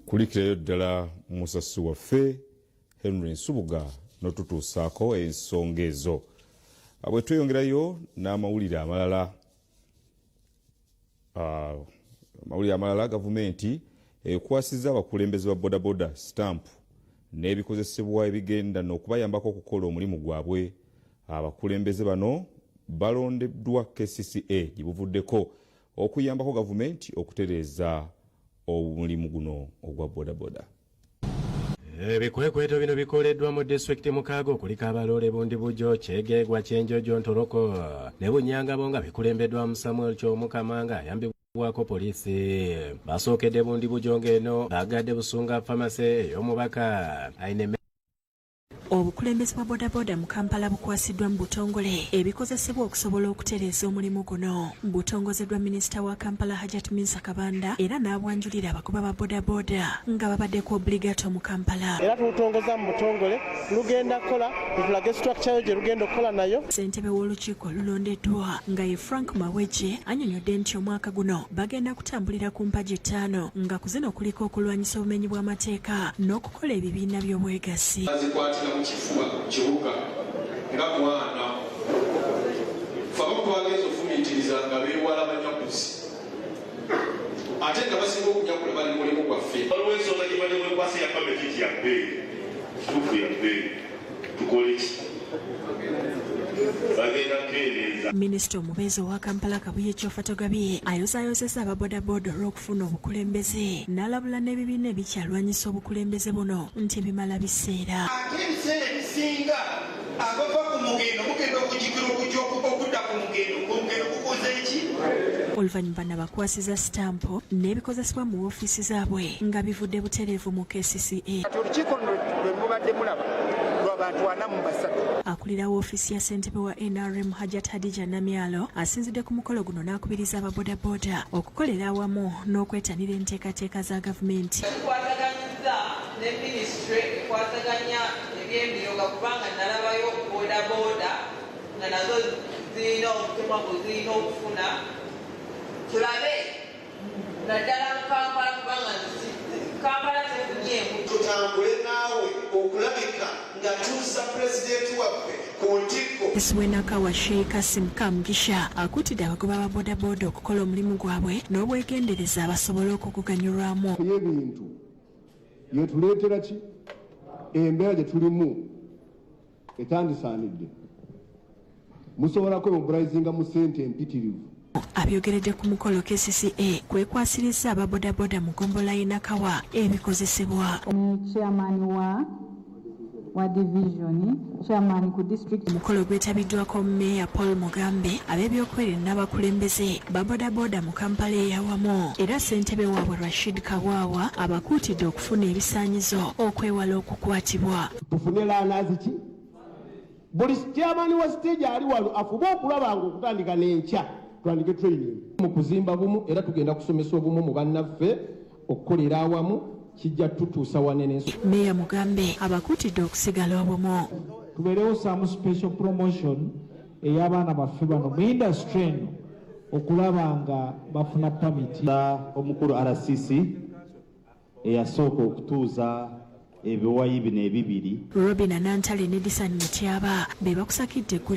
kulikirayo ddala musasi waffe Henry Nsubuga n'otutuusaako ensonga ezo. Bwe tweyongerayo n'amawulire amalala. Amawulire amalala gavumenti ekwasizza abakulembeze ba bodaboda stamp n'ebikozesebwa ebigenda n'okubayambako okukola omulimu gwabwe. Abakulembeze bano balondeddwa KCCA gye buvuddeko okuyambako gavumenti okutereeza omulimu guno ogwa bodaboda. Ebikwekweto bino bikoleddwa mu disitulikiti mukaaga okuliko abaloole Bundi Bujo, Kyegeegwa, Kyenjojo, Ntoroko ne Bunyangabo nga bikulembeddwa Samuel Kyomukama nga ayambibwako poliisi. Basookedde Bundi Bujo ng'eno bagadde Busunga Pharmacy ey'omubaka Aine. Obukulembeze bwa bodaboda mu Kampala bukwasiddwa mu butongole ebikozesebwa okusobola okutereeza omulimu guno. Butongozeddwa minisita wa Kampala Hajat Minsa Kabanda era n'abwanjulira abakuba ba bodaboda nga babadde ku obligato mu Kampala. Era tutongoza mu butongole lugenda kola tulage structure gye lugenda okukola nayo. Ssentebe w'olukiiko olulondeddwa nga ye Frank Maweje annyonnyodde nti omwaka guno bagenda kutambulira ku mpagi 5 nga ku zino kuliko okulwanyisa obumenyi bw'amateeka n'okukola ebibiina by'obwegassi. Kifuba kibuga nga mwana faba twageza ofumitiriza nga beewala abanyakuzi ate nga basinga okunyakula bali mulimu gwaffe waliwo ensonga gye bali mwekwasa ya pameti ya bbeeyi kituufu ya bbeeyi tukole ki bagenda kutereeza. Minisita omubeezi owa Kampala Kabuye Kyofatogabiye ayozaayozesa ababodaboda olw'okufuna obukulembeze n'alabula n'ebibiina ebikyalwanyisa obukulembeze buno nti bimala biseera. Ate ebiseera ebisinga abava ku mugendo mugenda okujikira okudda ku mugendo kukoze ki? Oluvannyuma nabakwasiza sitampo n'ebikozesebwa mu woofiisi zaabwe nga bivudde butereevu mu KCCA. Olukiiko lwe mubadde mulaba lw'abantu 43. Akulira woofiisi ya ssentebe wa NRM Hajat Hadija Namyalo asinzidde ku mukolo guno n'akubiriza ababodaboda okukolera awamu n'okwetanira enteekateeka za gavumenti. Tukwataganyizza ne minisitule ekwataganya eby'embiyoga kubanga nalabayo bodaboda nga nazo zirina obutumwa bwe zirina okufuna. Tulabe naddala mu Kampala kubanga Kampala tefunyeemu. Tutambule naawe okulabika nga tuusa pulezidenti waffe ku ntikko. Iswenaka wa Sheikh Kasim Kamugisha akutidde abagoba ba bodaboda okukola omulimu gwabwe n'obwegendereza basobole okuguganyulwamu. Ebintu yetuleetera ki embeera gye tulimu etandisaanidde musobola kwemubulayizinga mu ssente empitirivu. Abyogeredde ku mukolo KCCA kwekwasiriza ababodaboda mu gombola y'Nakawa ebikozesebwa. Chairman wa division, chairman ku district. Omukolo gwetabiddwako Meya Paul Mugambe, ab'ebyokwerinda n'abakulembeze ba bodaboda mu Kampala eyawamu era ssentebe waabwe Rashid Kawawa abakuutidde okufuna ebisaanyizo okwewala okukwatibwa. Tufune laanaazi ki? Buli chairman wa stage ali wano afube okulaba nga okutandika n'enkya twandike training mu kuzimba bumu era tugenda kusomesa obumu mu bannaffe okukolera awamu kijja tutuusa wanene. Meya Mugambe abakuutidde okusigala obumu. Tubeerewo some special promotion ey'abaana baffe bano mu industry eno okulaba nga bafuna pamiti. Omukulu RCC eyasooka okutuuza ebiwayi bino ebibiri. Robin Anantale ne Disani Mutyaba be bakusakidde